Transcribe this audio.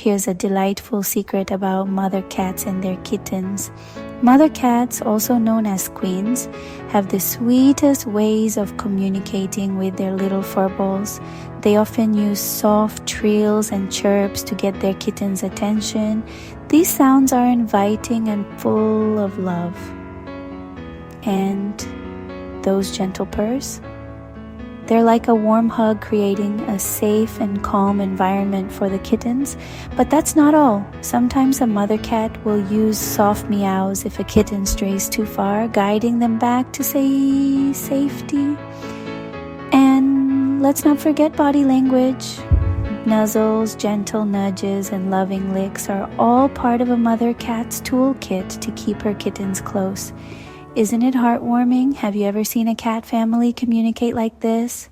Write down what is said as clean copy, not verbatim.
here's a delightful secret about mother cats and their kittens. Mother cats, also known as queens, have the sweetest ways of communicating with their little furballs. They often use soft trills and chirps to get their kittens' attention. These sounds are inviting and full of love. And those gentle purrs? They're like a warm hug, creating a safe and calm environment for the kittens. But that's not all. Sometimes a mother cat will use soft meows if a kitten strays too far, guiding them back to safety. And let's not forget body language. Nuzzles, gentle nudges, and loving licks are all part of a mother cat's toolkit to keep her kittens close. Isn't it heartwarming? Have you ever seen a cat family communicate like this?